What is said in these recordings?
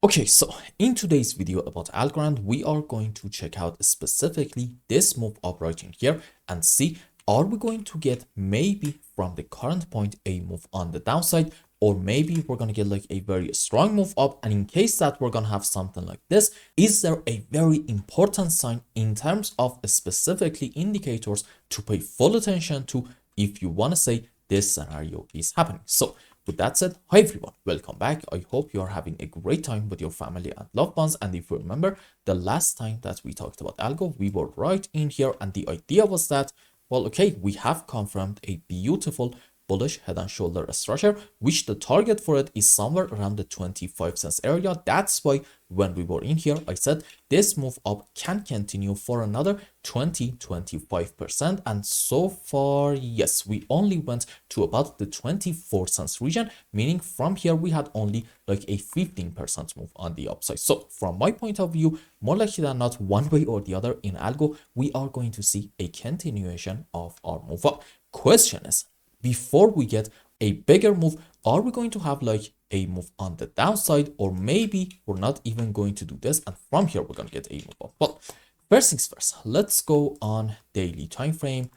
Okay, so in today's video about Algorand, we are going to check out specifically this move up right in here and see, are we going to get maybe from the current point a move on the downside, or maybe we're going to get like a very strong move up. And in case that we're going to have something like this, is there a very important sign in terms of specifically indicators to pay full attention to if you want to say this scenario is happening? So with that said, hi everyone, welcome back. I hope you are having a great time with your family and loved ones. And if you remember, the last time that we talked about algo, we were right in here, and the idea was that, well, okay, we have confirmed a beautiful bullish head and shoulder structure, which the target for it is somewhere around the 25 cents area. That's why when we were in here, I said this move up can continue for another 20-25%. And so far, yes, we only went to about the 24 cents region, meaning from here we had only like a 15% move on the upside. So from my point of view, more likely than not, one way or the other in algo, we are going to see a continuation of our move up. Question is, before we get a bigger move, are we going to have like a move on the downside, or maybe we're not even going to do this and from here we're going to get a move up? Well, first things first, let's go on daily time frame,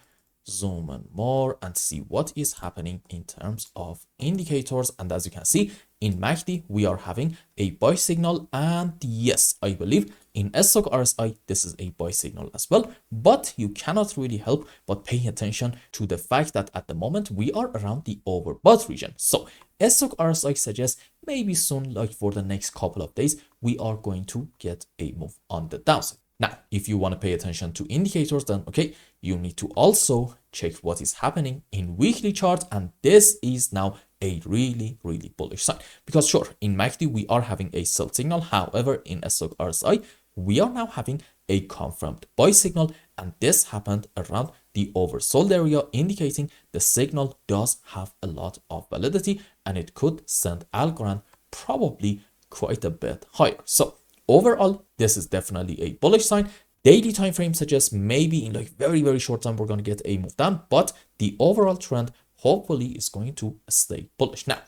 zoom in more and see what is happening in terms of indicators. And as you can see in MACD, we are having a buy signal, and yes, I believe in stock RSI this is a buy signal as well, but you cannot really help but pay attention to the fact that at the moment we are around the overbought region. So stock RSI suggests maybe soon, like for the next couple of days, we are going to get a move on the downside. Now, if you want to pay attention to indicators, then okay, you need to also check what is happening in weekly chart, and this is now a really bullish sign, because sure, in MACD we are having a sell signal. However, in stock RSI we are now having a confirmed buy signal, and this happened around the oversold area, indicating the signal does have a lot of validity and it could send Algorand probably quite a bit higher. So overall, this is definitely a bullish sign. Daily time frame suggests maybe in like very short time we're going to get a move down, but the overall trend hopefully is going to stay bullish. Now,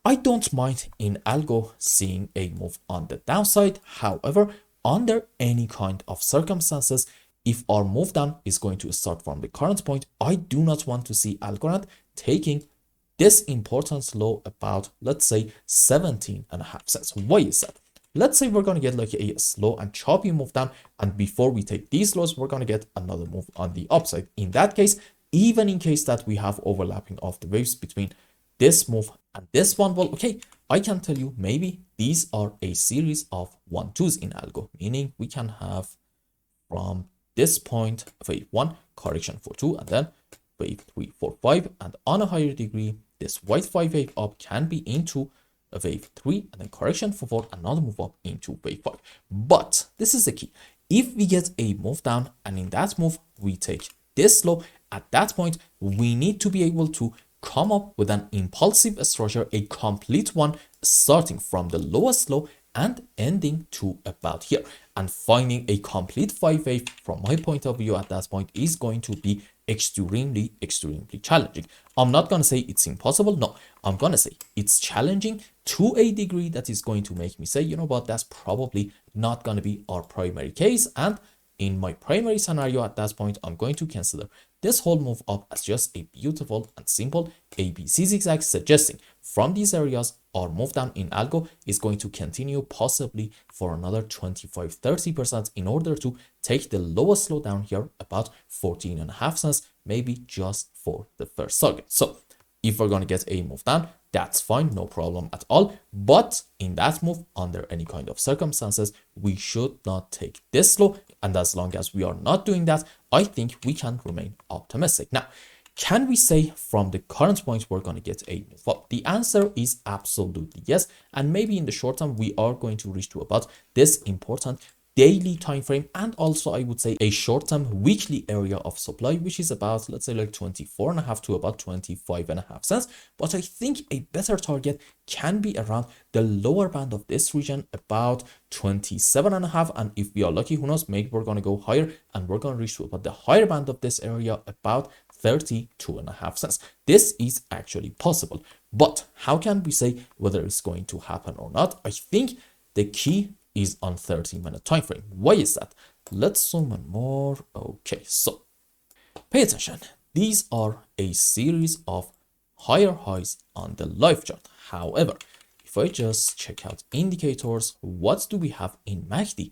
I don't mind in algo seeing a move on the downside. However, under any kind of circumstances, if our move down is going to start from the current point, I do not want to see Algorand taking this important low about, let's say, 17.5 cents. Why is that? Let's say we're going to get like a slow and choppy move down, and before we take these lows, we're going to get another move on the upside. In that case, even in case that we have overlapping of the waves between this move and this one, well, okay, I can tell you maybe these are a series of 1-2s in algo, meaning we can have from this point wave 1, correction for 2, and then wave 3, 4, 5, and on a higher degree, this white 5 wave up can be into a wave 3, and then correction for 4, another move up into wave 5. But this is the key. If we get a move down and in that move we take this low, at that point we need to be able to come up with an impulsive structure, a complete one, starting from the lowest low and ending to about here. And finding a complete 5 wave from my point of view at that point is going to be extremely challenging. I'm not going to say it's impossible. No, I'm going to say it's challenging to a degree that is going to make me say, you know what, that's probably not going to be our primary case. And in my primary scenario at that point, I'm going to consider this whole move up as just a beautiful and simple ABC zigzag, suggesting from these areas our move down in algo is going to continue possibly for another 25-30% in order to take the lowest low down here about 14.5 cents, maybe just for the first target. So if we're going to get a move down, that's fine, no problem at all. But in that move, under any kind of circumstances, we should not take this low. And as long as we are not doing that, I think we can remain optimistic. Now, can we say from the current point we're going to get a move up? The answer is absolutely yes. And maybe in the short term, we are going to reach to about this important daily time frame, and also I would say a short-term weekly area of supply, which is about, let's say, like 24.5 to about 25.5 cents. But I think a better target can be around the lower band of this region, about 27.5. And if we are lucky, who knows, maybe we're going to go higher and we're going to reach to about the higher band of this area, about 32.5 cents. This is actually possible. But how can we say whether it's going to happen or not? I think the key is on 30-minute time frame. Why is that? Let's zoom in more. Okay, so pay attention. These are a series of higher highs on the live chart. However, if I just check out indicators, what do we have in MACD?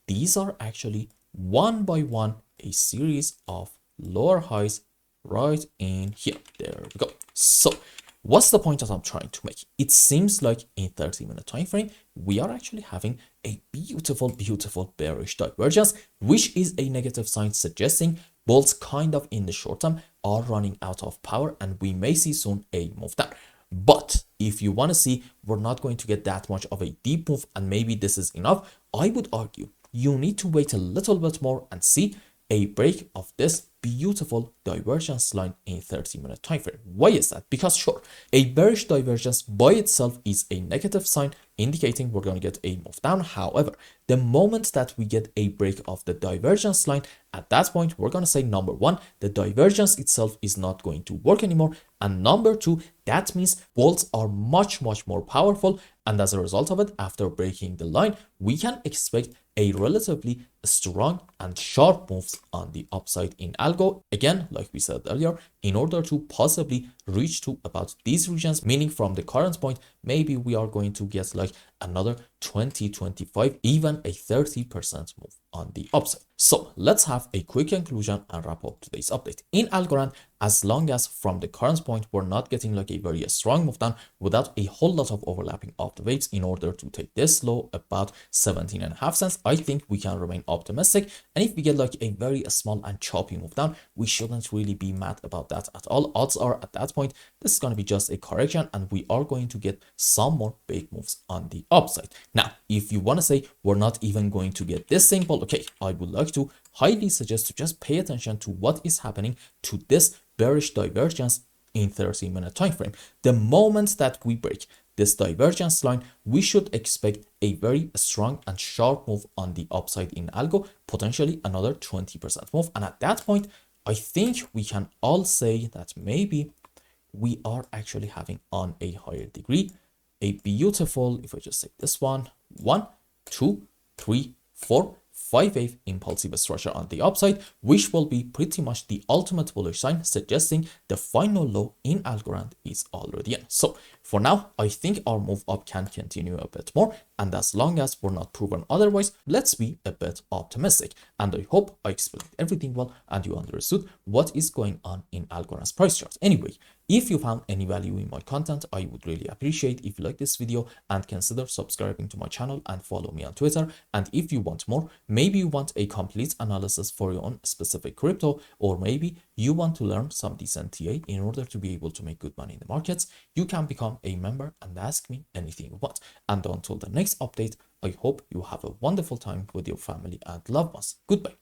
These are actually one by one a series of lower highs right in here. There we go. So what's the point that I'm trying to make? It seems like in 30-minute time frame, we are actually having a beautiful bearish divergence, which is a negative sign suggesting bulls kind of in the short term are running out of power, and we may see soon a move down. But if you want to see we're not going to get that much of a deep move and maybe this is enough, I would argue you need to wait a little bit more and see a break of this beautiful divergence line in 30-minute time frame. Why is that? Because sure, a bearish divergence by itself is a negative sign indicating we're going to get a move down. However, the moment that we get a break of the divergence line, at that point we're going to say, number one, the divergence itself is not going to work anymore, and number two, that means bulls are much more powerful, and as a result of it, after breaking the line, we can expect a relatively strong and sharp moves on the upside in algo. Again, like we said earlier, in order to possibly reach to about these regions, meaning from the current point, maybe we are going to get like another 20, 25, even a 30% move on the upside. So let's have a quick conclusion and wrap up today's update. In Algorand, as long as from the current point, we're not getting like a very strong move down without a whole lot of overlapping of the waves in order to take this low about 17.5 cents, I think we can remain optimistic. And if we get like a very small and choppy move down, we shouldn't really be mad about that at all. Odds are at that point, this is going to be just a correction and we are going to get some more big moves on the upside. Now, if you want to say we're not even going to get this simple, okay, I would like to highly suggest to just pay attention to what is happening to this bearish divergence in 30-minute time frame. The moment that we break this divergence line, we should expect a very strong and sharp move on the upside in algo, potentially another 20% move. And at that point, I think we can all say that maybe we are actually having on a higher degree a beautiful, if I just take this one, 1, 2, 3, 4, 5 wave impulsive structure on the upside, which will be pretty much the ultimate bullish sign, suggesting the final low in Algorand is already in. So for now, I think our move up can continue a bit more, and as long as we're not proven otherwise, let's be a bit optimistic. And I hope I explained everything well and you understood what is going on in Algorand's price chart. Anyway, if you found any value in my content, I would really appreciate if you like this video and consider subscribing to my channel and follow me on Twitter. And if you want more, maybe you want a complete analysis for your own specific crypto, or maybe you want to learn some decent TA in order to be able to make good money in the markets, you can become a member and ask me anything you want. And until the next update, I hope you have a wonderful time with your family and loved ones. Goodbye.